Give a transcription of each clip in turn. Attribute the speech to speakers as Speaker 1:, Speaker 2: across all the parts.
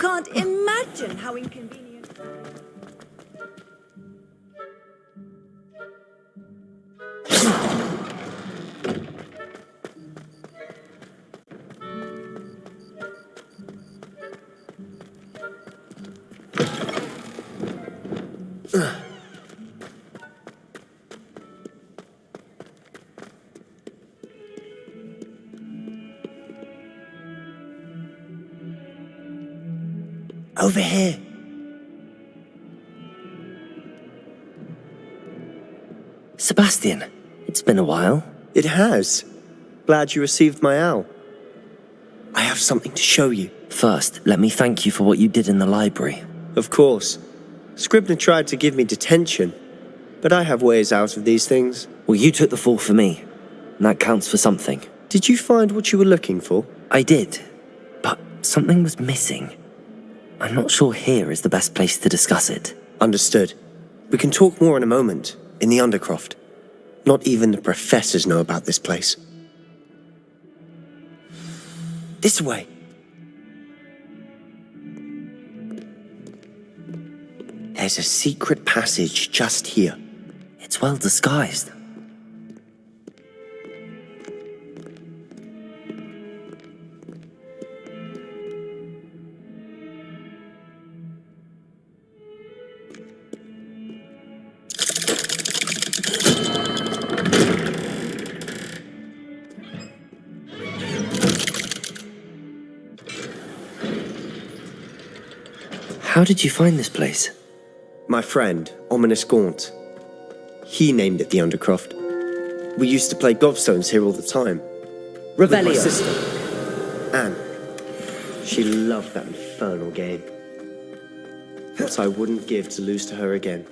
Speaker 1: can't imagine how inconvenient.
Speaker 2: Over here.
Speaker 3: Sebastian, it's been a while.
Speaker 2: It has. Glad you received my owl. I have something to show you.
Speaker 3: First, let me thank you for what you did in the library.
Speaker 2: Of course. Scribner tried to give me detention, but I have ways out of these things.
Speaker 3: Well, you took the fall for me, and that counts for something.
Speaker 2: Did you find what you were looking for?
Speaker 3: I did, but something was missing. I'm not sure here is the best place to discuss it.
Speaker 2: Understood. We can talk more in a moment, in the Undercroft. Not even the professors know about this place. This way. There's a secret passage just here.
Speaker 3: It's well disguised. How did you find this place?
Speaker 2: My friend, Ominous Gaunt. He named it the Undercroft. We used to play gobstones here all the time. With my
Speaker 1: Revelio.
Speaker 2: sister, Anne. She loved that infernal game. What I wouldn't give to lose to her again.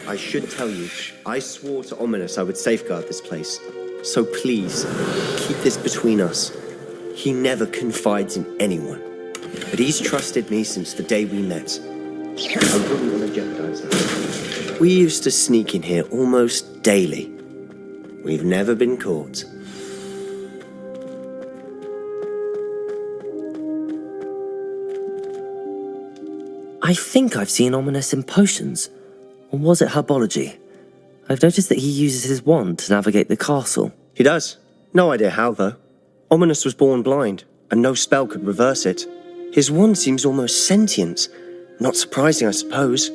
Speaker 2: I should tell you, I swore to Ominous I would safeguard this place. So please, keep this between us. He never confides in anyone. But he's trusted me since the day we met. I wouldn't want to jeopardize that. We used to sneak in here almost daily. We've never been caught.
Speaker 3: I think I've seen Ominous in potions. Or was it herbology? I've noticed that he uses his wand to navigate the castle.
Speaker 2: He does. No idea how, though. Ominous was born blind, and no spell could reverse it. His wand seems almost sentient. Not surprising, I suppose.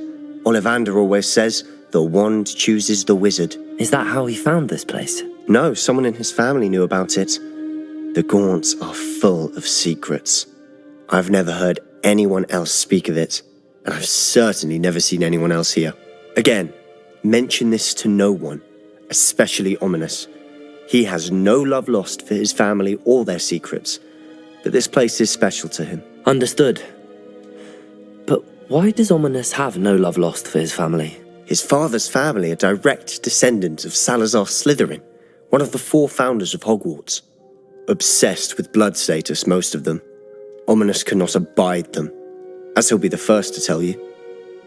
Speaker 2: Ollivander always says, the wand chooses the wizard.
Speaker 3: Is that how he found this place?
Speaker 2: No, someone in his family knew about it. The Gaunts are full of secrets. I've never heard anyone else speak of it, and I've certainly never seen anyone else here. Again, mention this to no one, especially Ominous. He has no love lost for his family or their secrets, but this place is special to him.
Speaker 3: Understood. But why does Ominous have no love lost for his family?
Speaker 2: His father's family are direct descendants of Salazar Slytherin, one of the 4 founders of Hogwarts. Obsessed with blood status, most of them. Ominous cannot abide them, as he'll be the first to tell you.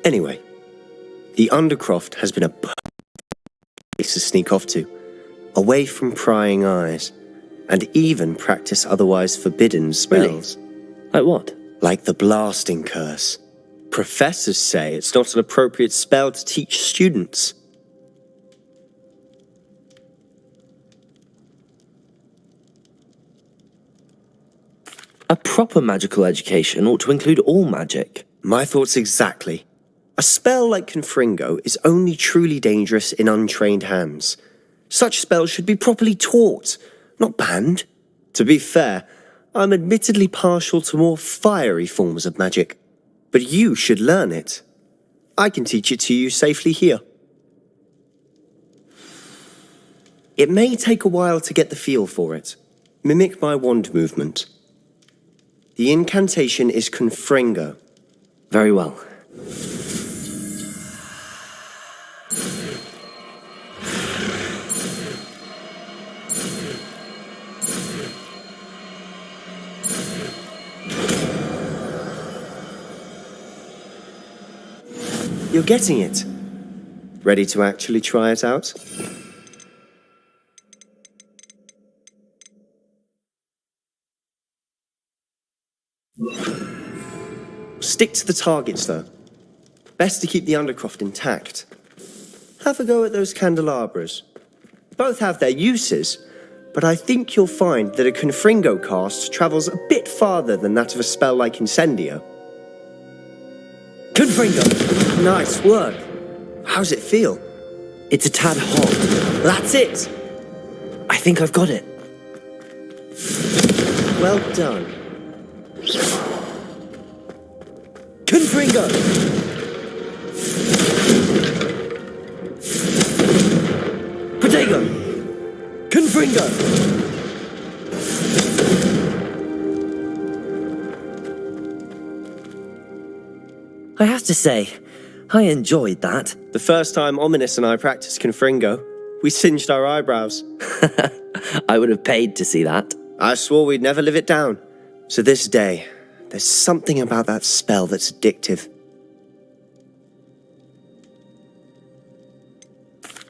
Speaker 2: Anyway, the Undercroft has been a perfect place to sneak off to, away from prying eyes, and even practice otherwise forbidden spells.
Speaker 3: Really? Like what?
Speaker 2: Like the blasting curse. Professors say it's not an appropriate spell to teach students.
Speaker 3: A proper magical education ought to include all magic.
Speaker 2: My thoughts exactly. A spell like Confringo is only truly dangerous in untrained hands. Such spells should be properly taught, not banned. To be fair, I'm admittedly partial to more fiery forms of magic. But you should learn it. I can teach it to you safely here. It may take a while to get the feel for it. Mimic my wand movement. The incantation is Confringo.
Speaker 3: Very well.
Speaker 2: You're getting it. Ready to actually try it out? Stick to the targets, though. Best to keep the Undercroft intact. Have a go at those candelabras. Both have their uses, but I think you'll find that a Confringo cast travels a bit farther than that of a spell like Incendio.
Speaker 3: Confringo!
Speaker 2: Nice work. How's it feel?
Speaker 3: It's a tad hot.
Speaker 2: That's it!
Speaker 3: I think I've got it.
Speaker 2: Well done.
Speaker 3: Confringo! Protego! Confringo! I have to say, I enjoyed that.
Speaker 2: The first time Ominous and I practiced Confringo, we singed our eyebrows.
Speaker 3: I would have paid to see that.
Speaker 2: I swore we'd never live it down. So this day, there's something about that spell that's addictive.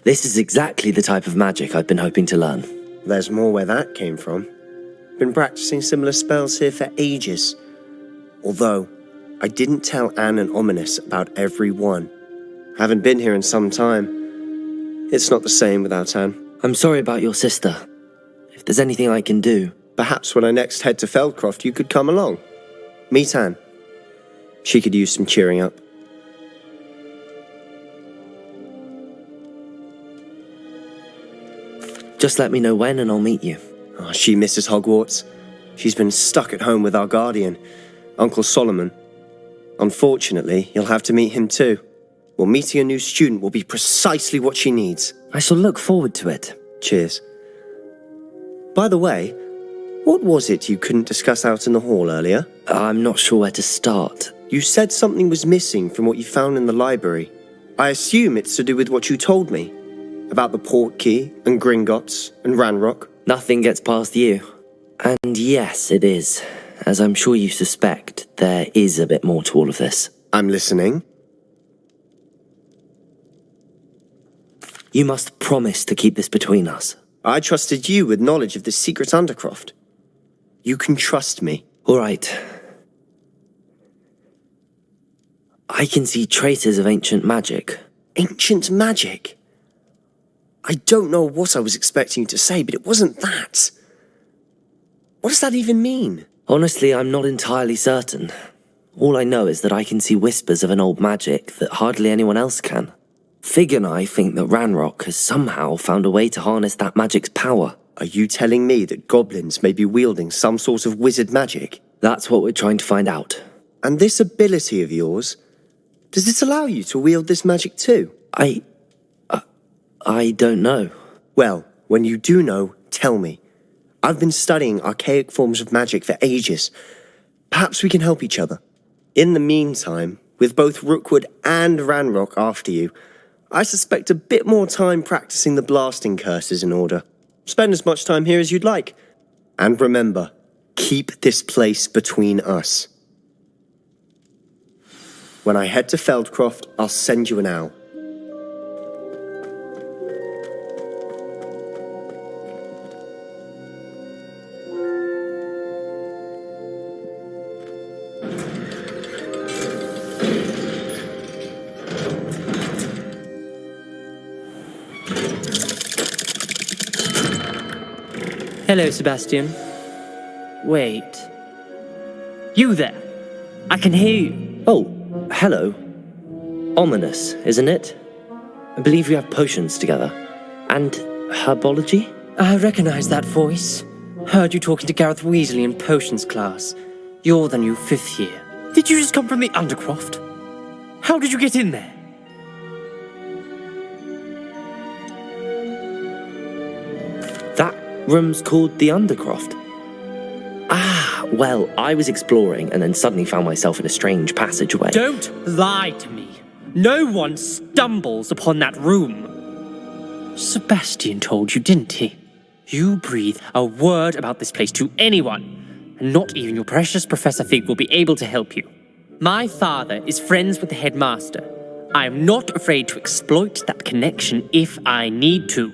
Speaker 3: This is exactly the type of magic I've been hoping to learn.
Speaker 2: There's more where that came from. Been practicing similar spells here for ages. Although, I didn't tell Anne and Ominous about every one. Haven't been here in some time. It's not the same without Anne.
Speaker 3: I'm sorry about your sister. If there's anything I can do...
Speaker 2: Perhaps when I next head to Feldcroft, you could come along. Meet Anne. She could use some cheering up.
Speaker 3: Just let me know when and I'll meet you.
Speaker 2: Oh, she misses Hogwarts. She's been stuck at home with our guardian, Uncle Solomon. Unfortunately, you'll have to meet him too. Well, meeting a new student will be precisely what she needs.
Speaker 3: I shall look forward to it.
Speaker 2: Cheers. By the way, what was it you couldn't discuss out in the hall earlier?
Speaker 3: I'm not sure where to start.
Speaker 2: You said something was missing from what you found in the library. I assume it's to do with what you told me. About the Portkey, and Gringotts, and Ranrock.
Speaker 3: Nothing gets past you. And yes, it is. As I'm sure you suspect, there is a bit more to all of this.
Speaker 2: I'm listening.
Speaker 3: You must promise to keep this between us.
Speaker 2: I trusted you with knowledge of the secret Undercroft. You can trust me.
Speaker 3: All right. I can see traces of ancient magic.
Speaker 2: Ancient magic? I don't know what I was expecting you to say, but it wasn't that. What does that even mean?
Speaker 3: Honestly, I'm not entirely certain. All I know is that I can see whispers of an old magic that hardly anyone else can. Fig and I think that Ranrock has somehow found a way to harness that magic's power.
Speaker 2: Are you telling me that goblins may be wielding some sort of wizard magic?
Speaker 3: That's what we're trying to find out.
Speaker 2: And this ability of yours, does it allow you to wield this magic too?
Speaker 3: I don't know.
Speaker 2: Well, when you do know, tell me. I've been studying archaic forms of magic for ages. Perhaps we can help each other. In the meantime, with both Rookwood and Ranrock after you, I suspect a bit more time practicing the blasting curse is in order. Spend as much time here as you'd like. And remember, keep this place between us. When I head to Feldcroft, I'll send you an owl.
Speaker 4: Hello, Sebastian. Wait. You there? I can hear you.
Speaker 3: Oh, hello. Ominous, isn't it? I believe we have potions together. And herbology?
Speaker 4: I recognize that voice. Heard you talking to Gareth Weasley in potions class. You're the new 5th year. Did you just come from the Undercroft? How did you get in there?
Speaker 3: That room's called the Undercroft. Ah, well, I was exploring and then suddenly found myself in a strange passageway.
Speaker 4: Don't lie to me. No one stumbles upon that room. Sebastian told you, didn't he? You breathe a word about this place to anyone, and not even your precious Professor Fig will be able to help you. My father is friends with the headmaster. I am not afraid to exploit that connection if I need to.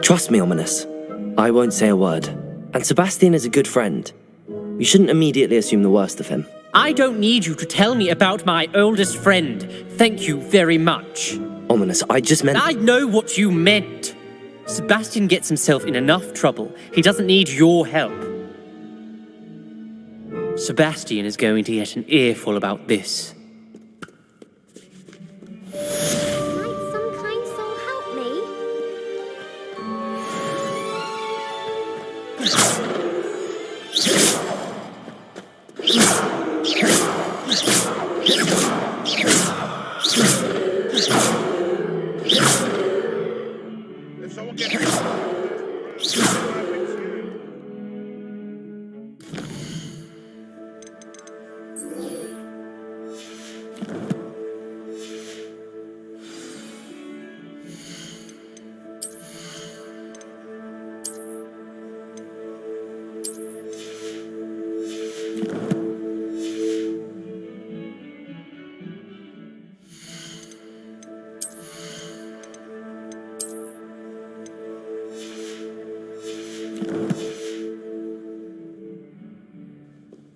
Speaker 3: Trust me, Ominous. I won't say a word. And Sebastian is a good friend. You shouldn't immediately assume the worst of him.
Speaker 4: I don't need you to tell me about my oldest friend. Thank you very much.
Speaker 3: Ominous, I just meant...
Speaker 4: I know what you meant. Sebastian gets himself in enough trouble. He doesn't need your help. Sebastian is going to get an earful about this.
Speaker 5: Might some kind soul help me?
Speaker 6: If someone gets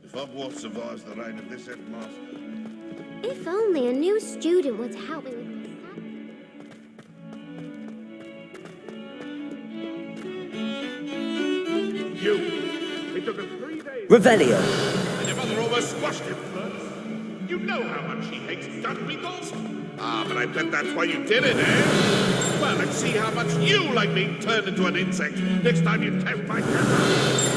Speaker 6: If Hogwarts survives the reign of this headmaster,
Speaker 5: If only a new student were to help me with this.
Speaker 6: you! It took us 3 days.
Speaker 3: Revelio.
Speaker 6: And your mother almost squashed him first. You know how much she hates dung beetles. Ah, but I bet that's why you did it, eh? Well, let's see how much you like being turned into an insect next time you test my camera.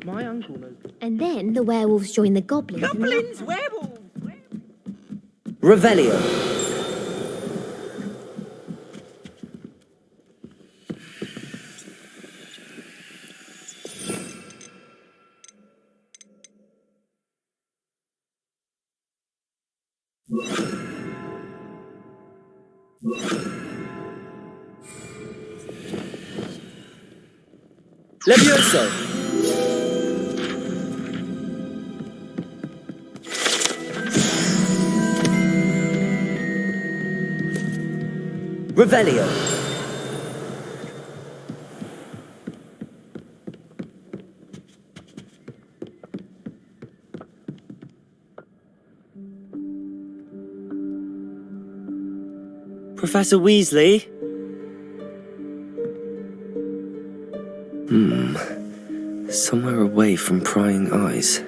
Speaker 4: My uncle knows.
Speaker 5: And then the werewolves join the goblins.
Speaker 1: Goblins, werewolves.
Speaker 3: Revelio. Levioso. Revelio. Professor Weasley? Somewhere away from prying eyes.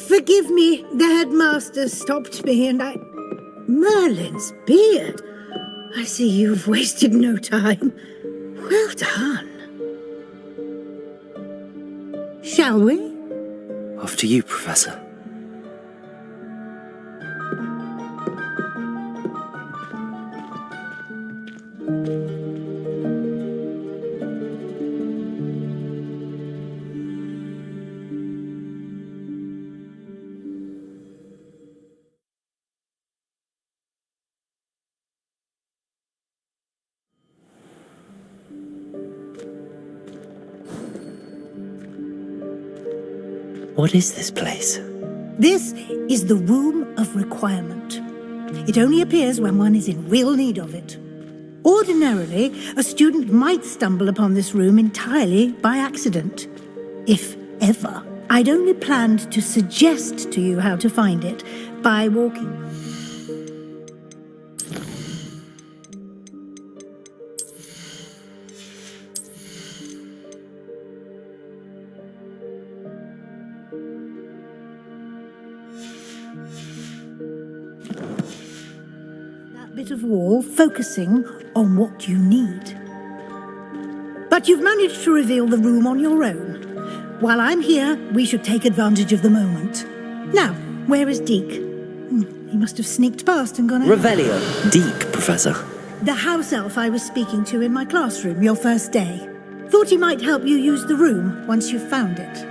Speaker 7: Forgive me, the headmaster stopped me and I... Merlin's beard! I see you've wasted no time. Well done. Shall we?
Speaker 3: After you, Professor. What is this place?
Speaker 7: This is the Room of Requirement. It only appears when one is in real need of it. Ordinarily, a student might stumble upon this room entirely by accident. If ever. I'd only planned to suggest to you how to find it by walking. bit of wall, focusing on what you need. But you've managed to reveal the room on your own. While I'm here, we should take advantage of the moment. Now, where is Deke? He must have sneaked past and gone ahead.
Speaker 3: Revelio. Deke, Professor. The
Speaker 7: house elf I was speaking to in my classroom your first day. Thought he might help you use the room once you've found it.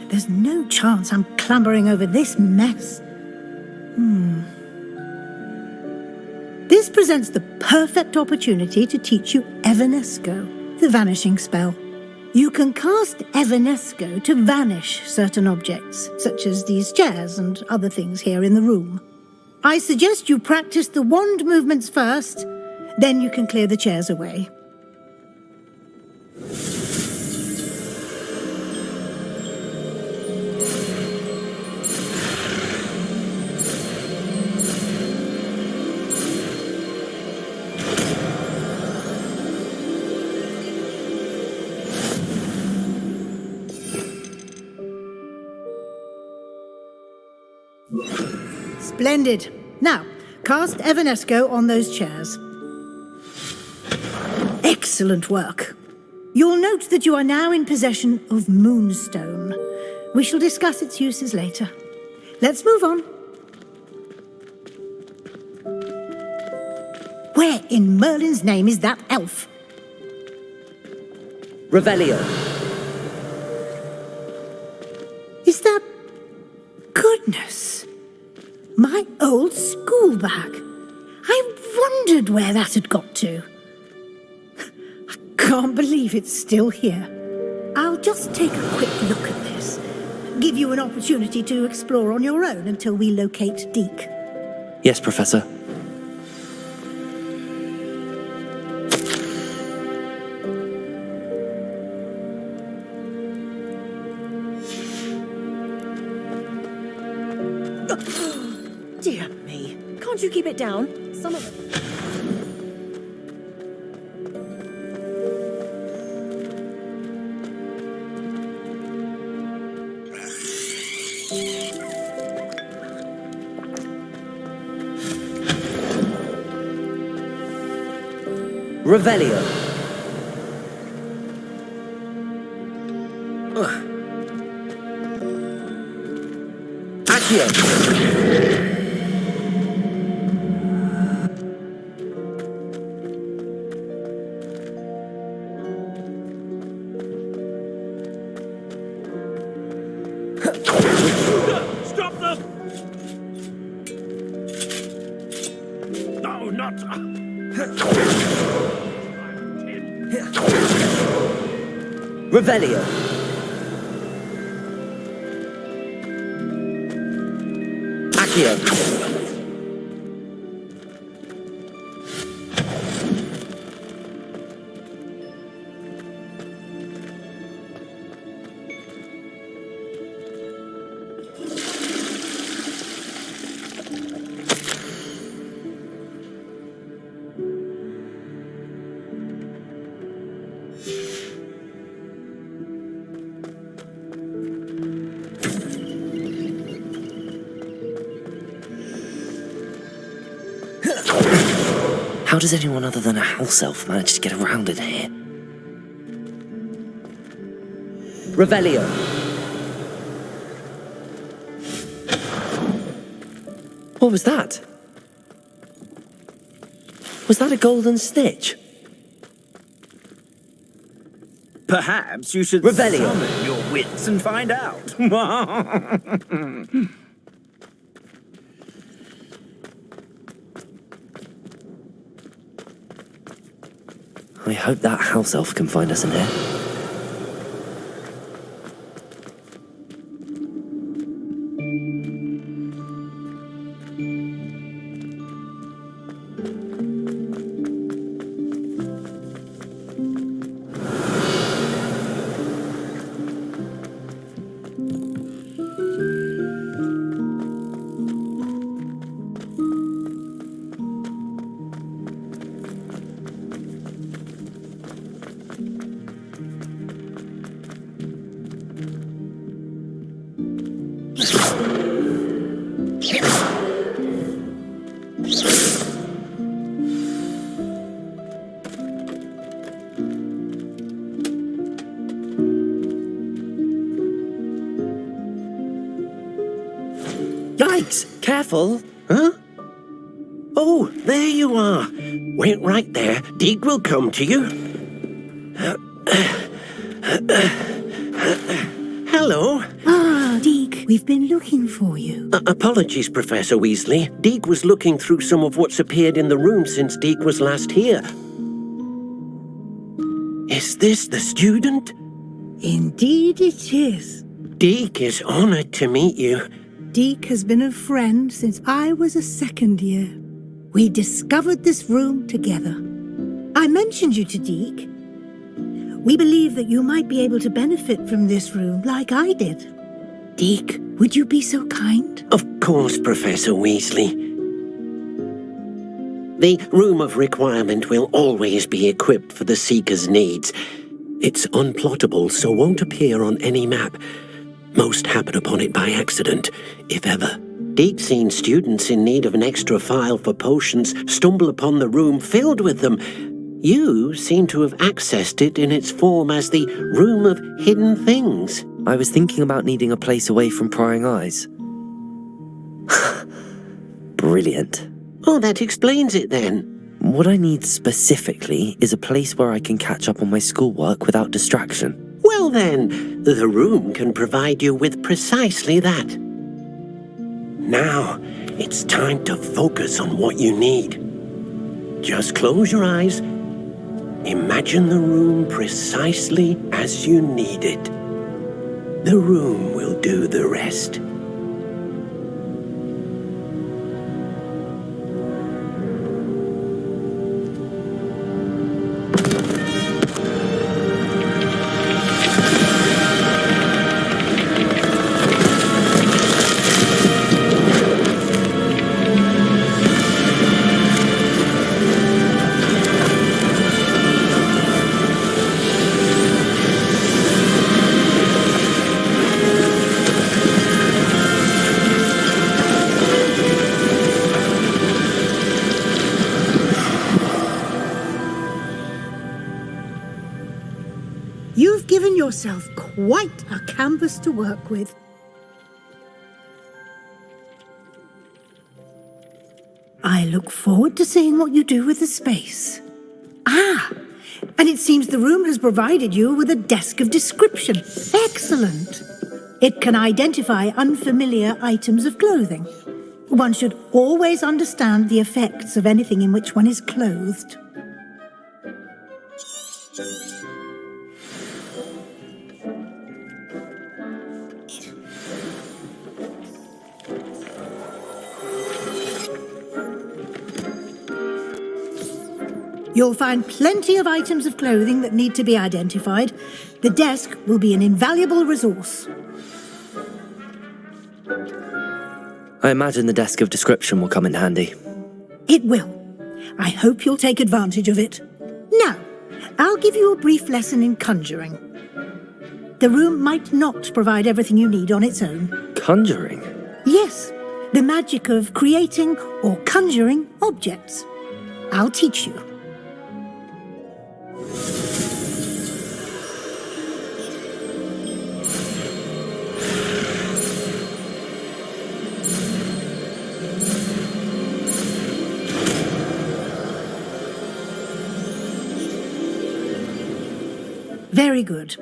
Speaker 7: There's no chance I'm clambering over this mess. This presents the perfect opportunity to teach you Evanesco, the vanishing spell. You can cast Evanesco to vanish certain objects, such as these chairs and other things here in the room. I suggest you practice the wand movements first, then you can clear the chairs away. Splendid. Now, cast Evanesco on those chairs. Excellent work. You'll note that you are now in possession of Moonstone. We shall discuss its uses later. Let's move on. Where in Merlin's name is that elf?
Speaker 3: Revelio.
Speaker 7: Is that... Goodness! My old school bag. I wondered where that had got to. I can't believe it's still here. I'll just take a quick look at this. Give you an opportunity to explore on your own until we locate Deke.
Speaker 3: Yes, Professor.
Speaker 1: Dear me. Can't you keep it down? Some of it.
Speaker 3: Revelio. Accio.
Speaker 6: Stop them! No, not...
Speaker 3: Revelio. Accio. How does anyone other than a house elf manage to get around in here? Revelio. What was that? Was that a golden stitch?
Speaker 8: Perhaps you should
Speaker 3: Revelio.
Speaker 8: summon your wits and find out.
Speaker 3: I hope that house elf can find us in here. Yikes! Careful!
Speaker 9: Huh? Oh, there you are. Wait right there. Deek will come to you. Hello.
Speaker 7: Ah, Deke, we've been looking for you.
Speaker 9: Apologies, Professor Weasley. Deek was looking through some of what's appeared in the room since Deek was last here. Is this the student?
Speaker 7: Indeed it is.
Speaker 9: Deek is honored to meet you.
Speaker 7: Deke has been a friend since I was a second year. We discovered this room together. I mentioned you to Deke. We believe that you might be able to benefit from this room like I did. Deke, would you be so kind?
Speaker 9: Of course, Professor Weasley. The Room of Requirement will always be equipped for the Seeker's needs. It's unplottable, so won't appear on any map. Most happen upon it by accident, if ever. Deke's seen students in need of an extra file for potions stumble upon the room filled with them. You seem to have accessed it in its form as the Room of Hidden Things.
Speaker 3: I was thinking about needing a place away from prying eyes. Brilliant.
Speaker 9: Oh, that explains it then.
Speaker 3: What I need specifically is a place where I can catch up on my schoolwork without distraction.
Speaker 9: Well then, the room can provide you with precisely that. Now, it's time to focus on what you need. Just close your eyes. Imagine the room precisely as you need it. The room will do the rest.
Speaker 7: You've given yourself quite a canvas to work with. I look forward to seeing what you do with the space. Ah, and it seems the room has provided you with a desk of description. Excellent. It can identify unfamiliar items of clothing. One should always understand the effects of anything in which one is clothed. You'll find plenty of items of clothing that need to be identified. The desk will be an invaluable resource.
Speaker 3: I imagine the desk of description will come in handy.
Speaker 7: It will. I hope you'll take advantage of it. Now, I'll give you a brief lesson in conjuring. The room might not provide everything you need on its own.
Speaker 3: Conjuring?
Speaker 7: Yes, the magic of creating or conjuring objects. I'll teach you. Very good.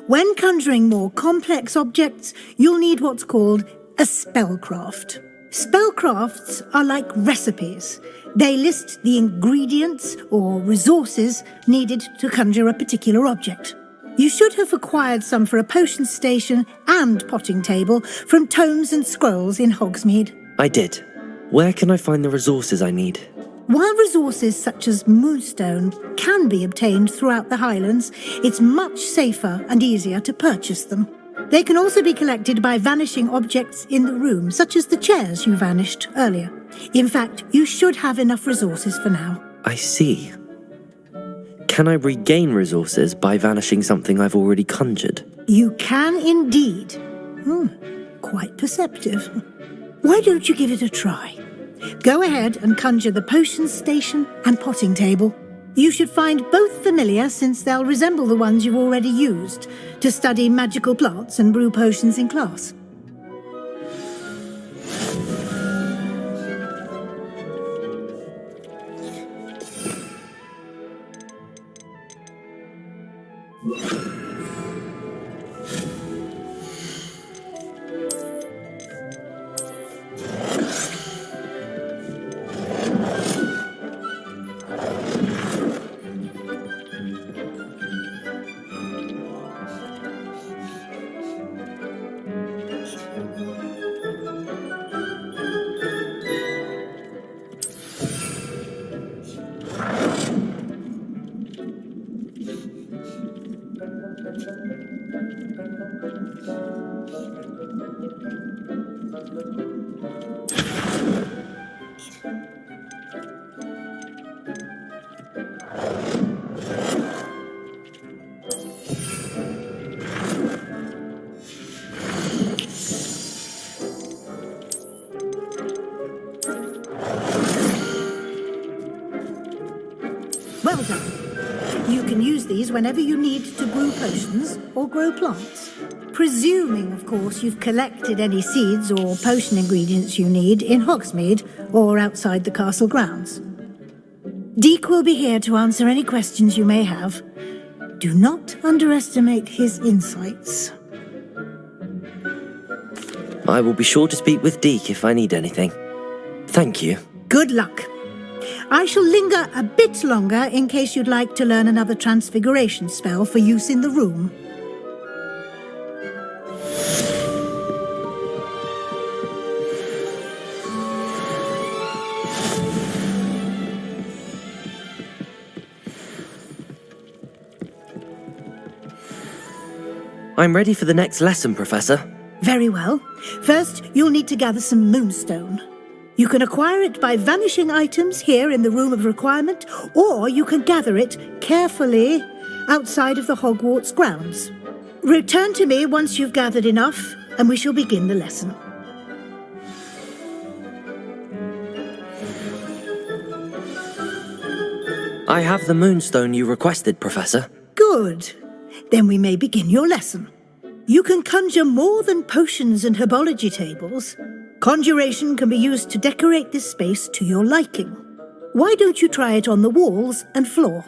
Speaker 7: When conjuring more complex objects, you'll need what's called a spellcraft. Spellcrafts are like recipes. They list the ingredients or resources needed to conjure a particular object. You should have acquired some for a potion station and potting table from tomes and scrolls in Hogsmeade.
Speaker 3: I did. Where can I find the resources I need?
Speaker 7: While resources such as moonstone can be obtained throughout the Highlands, it's much safer and easier to purchase them. They can also be collected by vanishing objects in the room, such as the chairs you vanished earlier. In fact, you should have enough resources for now.
Speaker 3: I see. Can I regain resources by vanishing something I've already conjured?
Speaker 7: You can indeed. Quite perceptive. Why don't you give it a try? Go ahead and conjure the potion station and potting table. You should find both familiar since they'll resemble the ones you've already used to study magical plants and brew potions in class. Well done. You can use these whenever you need to brew potions or grow plants. Presuming, of course, you've collected any seeds or potion ingredients you need in Hogsmeade or outside the castle grounds. Deke will be here to answer any questions you may have. Do not underestimate his insights.
Speaker 3: I will be sure to speak with Deke if I need anything. Thank you.
Speaker 7: Good luck. I shall linger a bit longer in case you'd like to learn another transfiguration spell for use in the room.
Speaker 3: I'm ready for the next lesson, Professor.
Speaker 7: Very well. First, you'll need to gather some moonstone. You can acquire it by vanishing items here in the Room of Requirement, or you can gather it carefully outside of the Hogwarts grounds. Return to me once you've gathered enough, and we shall begin the lesson.
Speaker 3: I have the moonstone you requested, Professor.
Speaker 7: Good. Then we may begin your lesson. You can conjure more than potions and herbology tables. Conjuration can be used to decorate this space to your liking. Why don't you try it on the walls and floor?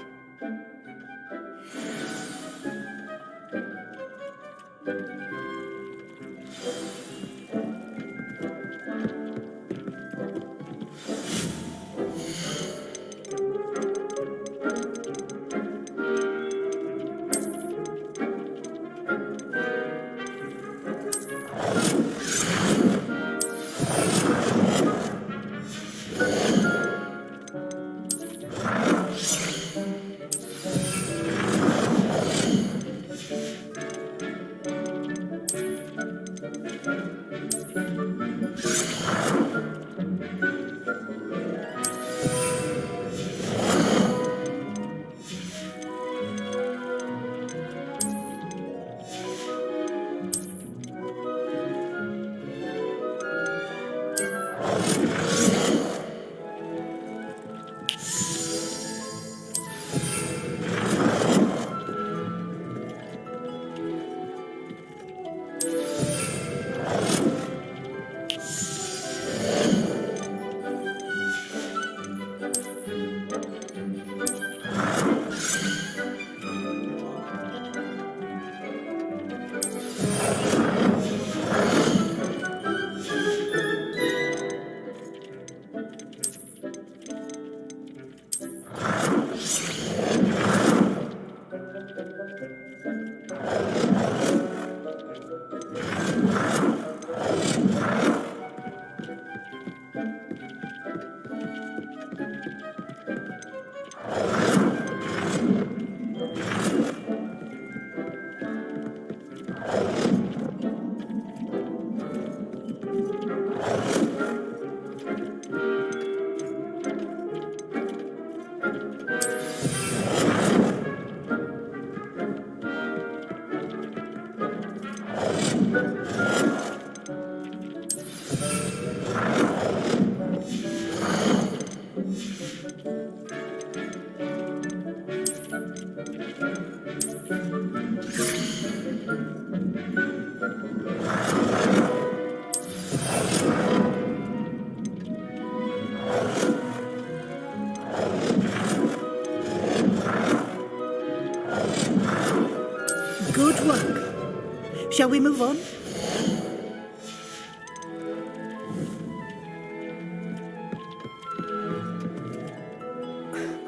Speaker 7: Good work. Shall we move on?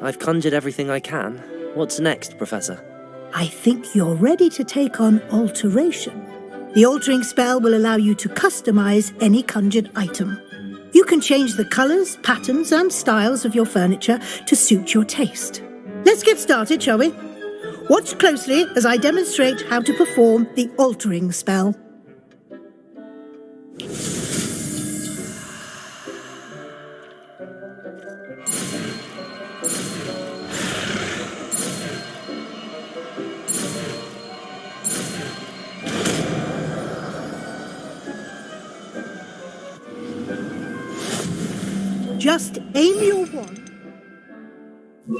Speaker 3: I've conjured everything I can. What's next, Professor?
Speaker 7: I think you're ready to take on alteration. The altering spell will allow you to customize any conjured item. You can change the colors, patterns, and styles of your furniture to suit your taste. Let's get started, shall we? Watch closely as I demonstrate how to perform the altering spell. Just aim your wand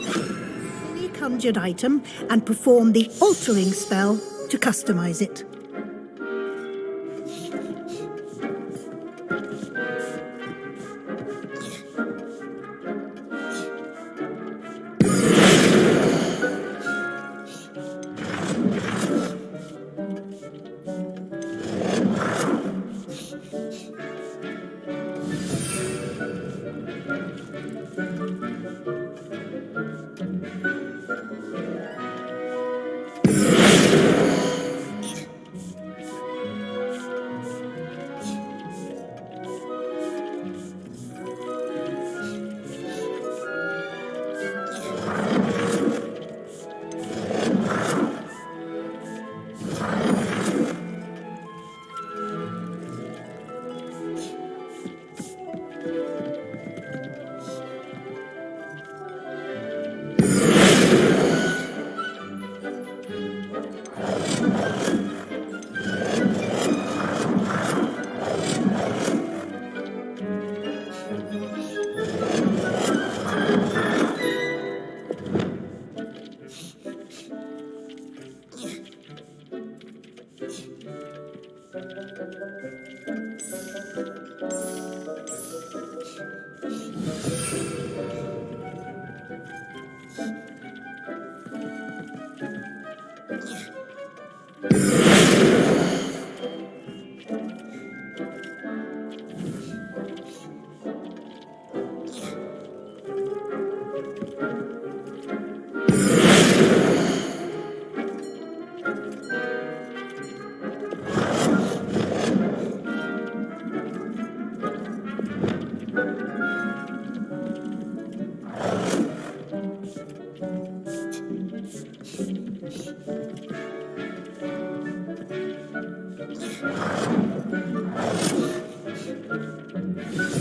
Speaker 7: at any conjured item and perform the altering spell to customize it.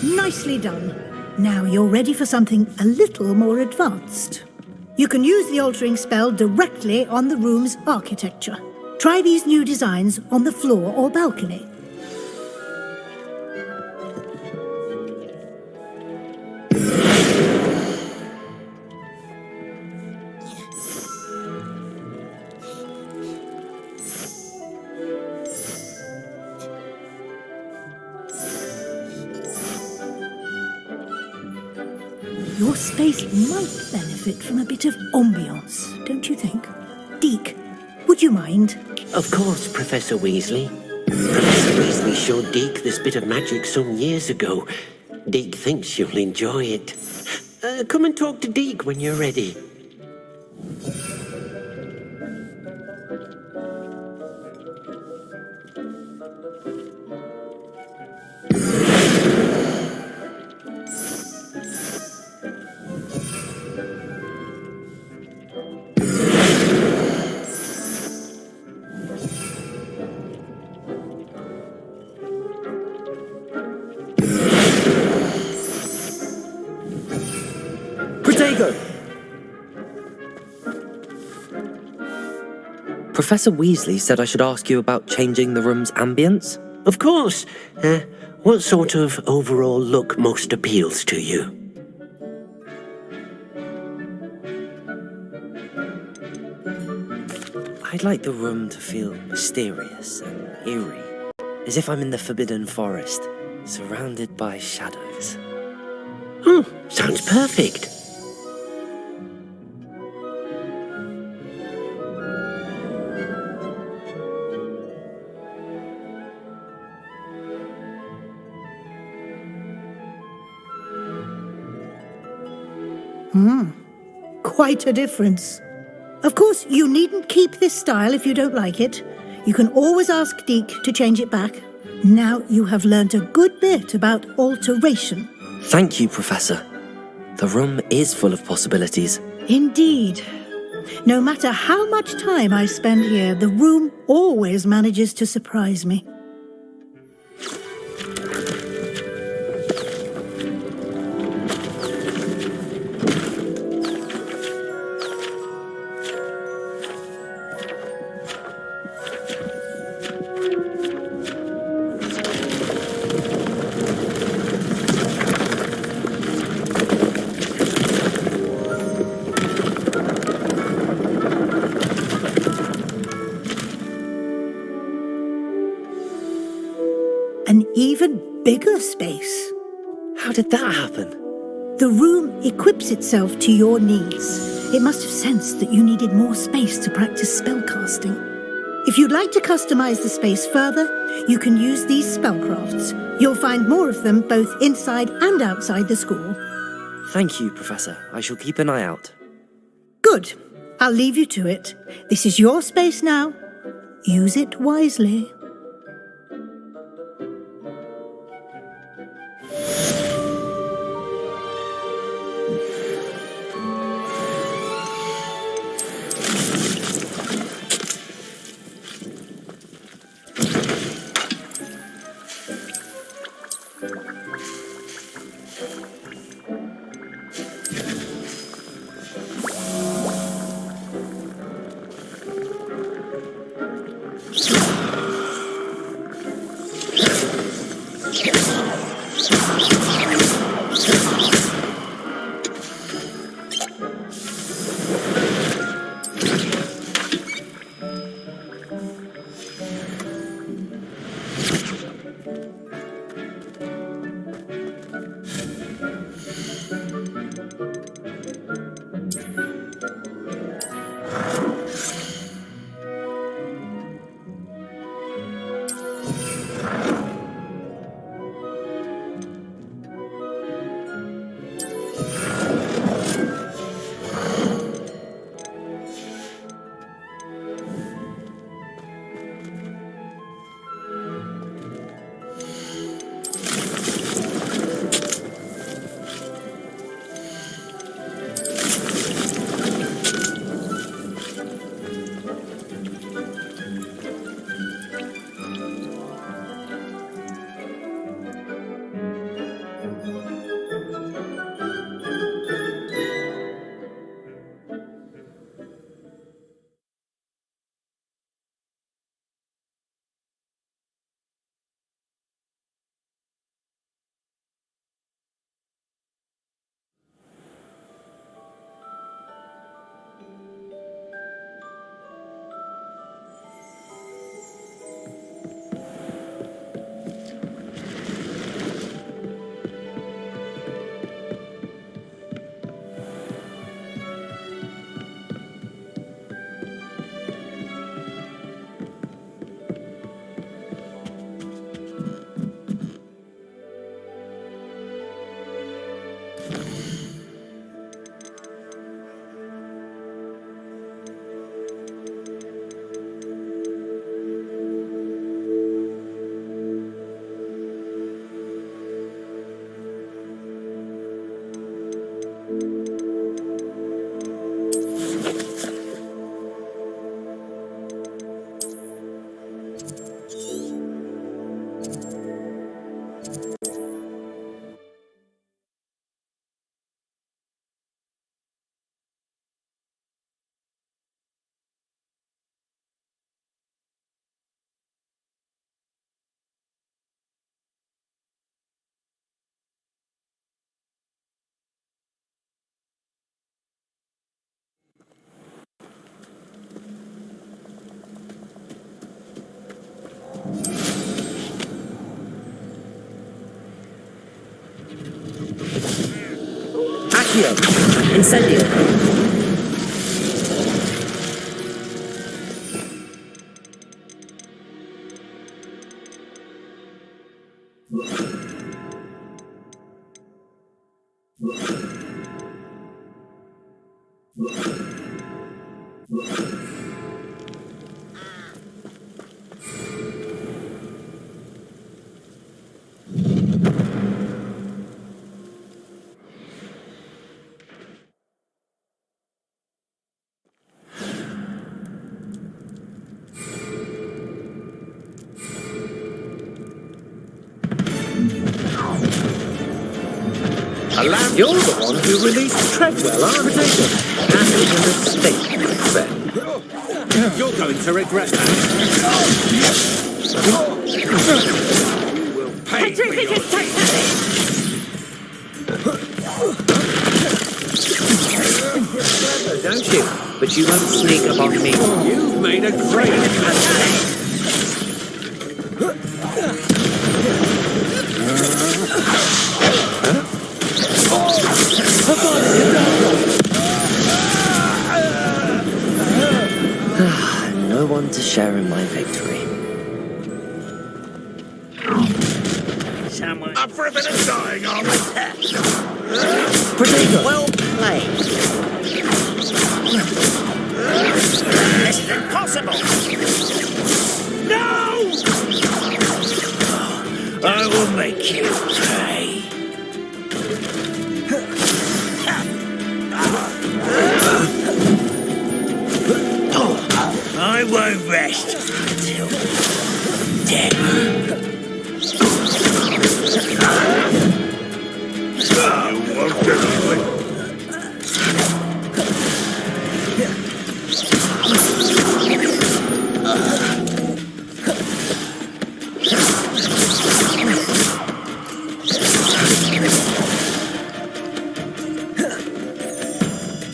Speaker 7: Nicely done. Now you're ready for something a little more advanced. You can use the altering spell directly on the room's architecture. Try these new designs on the floor or balcony. Your space might benefit from a bit of ambiance, don't you think? Deke, would you mind?
Speaker 9: Of course, Professor Weasley. Professor Weasley showed Deke this bit of magic some years ago. Deke thinks you'll enjoy it. Come and talk to Deke when you're ready.
Speaker 3: Professor Weasley said I should ask you about changing the room's ambience.
Speaker 9: Of course. What sort of overall look most appeals to you?
Speaker 3: I'd like the room to feel mysterious and eerie, as if I'm in the Forbidden Forest, surrounded by shadows.
Speaker 9: Oh, sounds perfect.
Speaker 7: Quite a difference. Of course, you needn't keep this style if you don't like it. You can always ask Deke to change it back. Now you have learnt a good bit about alteration.
Speaker 3: Thank you, Professor. The room is full of possibilities.
Speaker 7: Indeed. No matter how much time I spend here, the room always manages to surprise me. An even bigger space.
Speaker 3: How did that happen?
Speaker 7: The room equips itself to your needs. It must have sensed that you needed more space to practice spellcasting. If you'd like to customize the space further, you can use these spellcrafts. You'll find more of them both inside and outside the school.
Speaker 3: Thank you, Professor. I shall keep an eye out.
Speaker 7: Good. I'll leave you to it. This is your space now. Use it wisely.
Speaker 3: Accio! Incendio!
Speaker 8: You're the one who released Treadwell, aren't you? That is a mistake, my friend. You're going to regret that. You will pay for your
Speaker 3: Clever, don't you? But you won't sneak up on me.
Speaker 8: You've made a great mistake.
Speaker 3: No one to share in my victory.
Speaker 8: Someone.
Speaker 6: Up for a bit of dying, are we?
Speaker 3: Potato!
Speaker 8: Well played. This is impossible. No! I will make you pay. I won't rest until dead.
Speaker 6: You won't get away.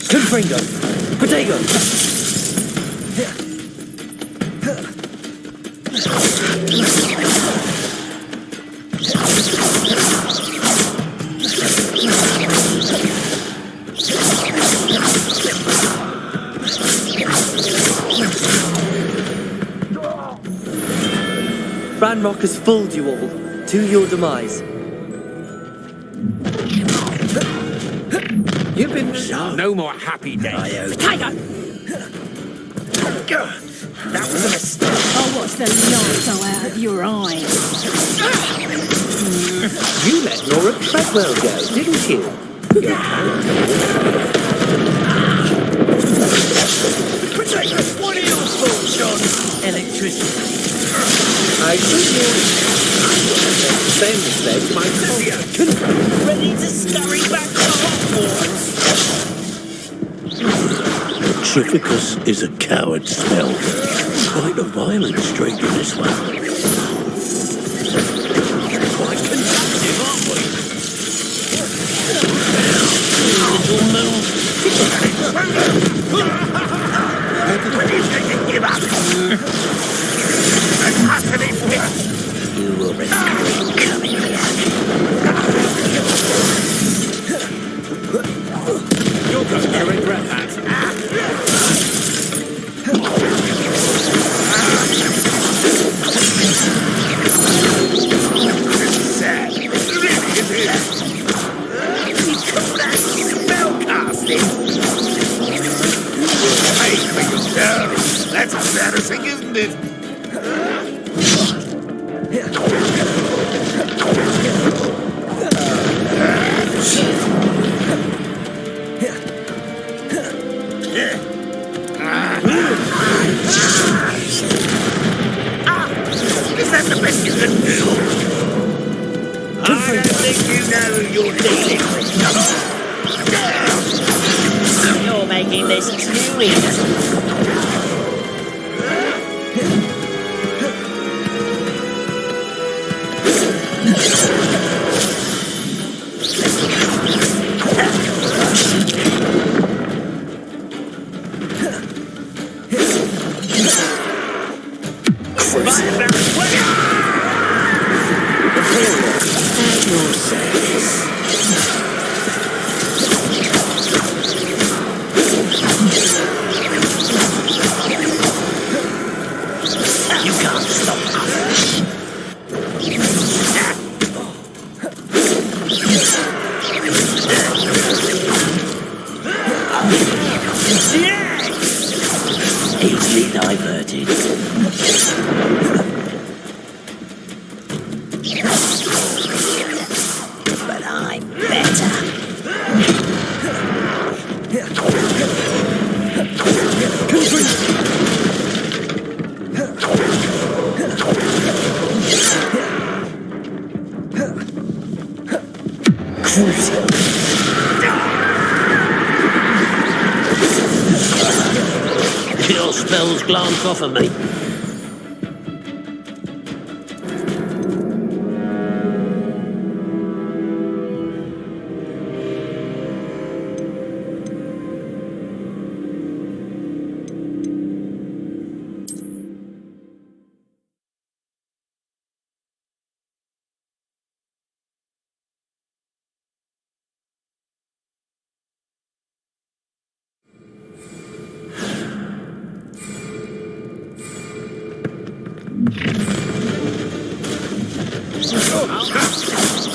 Speaker 3: Confringo! Potato! Ranrock has fooled you all, to your demise.
Speaker 8: You've been no more happy days.
Speaker 4: Tiger!
Speaker 8: That was a mistake.
Speaker 7: Oh, what's the light go out of your eyes?
Speaker 3: You let Nora Treadwell go, didn't you?
Speaker 8: What are your thoughts on electricity?
Speaker 3: I think same mistake myself.
Speaker 8: Ready to scurry back to Hogwarts?
Speaker 9: Trificus is a coward spell. Quite a violent streak in this one.
Speaker 8: Quite conductive, aren't we? Give up!
Speaker 9: You will regret coming
Speaker 8: You're going to regret that.
Speaker 6: Sad. Really, it is.
Speaker 8: You call that spellcasting?
Speaker 6: Hey, for yourself. That's embarrassing, isn't it?
Speaker 8: Is that the best you can do? I don't think you know who you're dealing with. You're making this too easy.
Speaker 9: You can't stop us. diverted. But I'm better. Your spells glance off of me.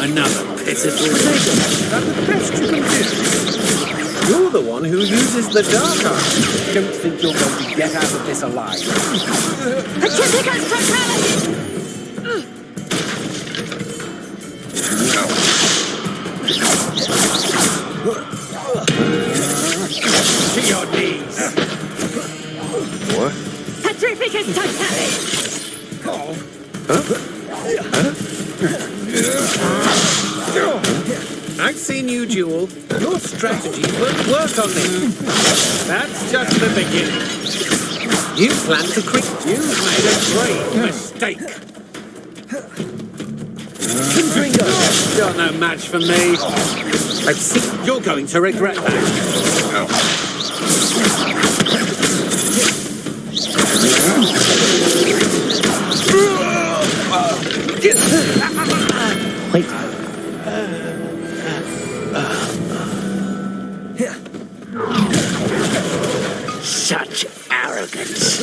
Speaker 8: Another pitiful thing. That's the best you can do. You're the one who uses the dark arts. Don't think you're going to get out of this alive. To your knees.
Speaker 2: What?
Speaker 1: Petrificus totalis!
Speaker 8: I've seen you duel. Your strategy won't work on me. That's just the beginning. You plan to quit. You've made a great mistake. You're no match for me. I see you're going to regret that.
Speaker 3: Wait.
Speaker 9: Such arrogance.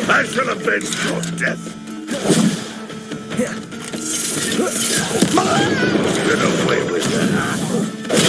Speaker 6: I shall avenge your death. Get away with that.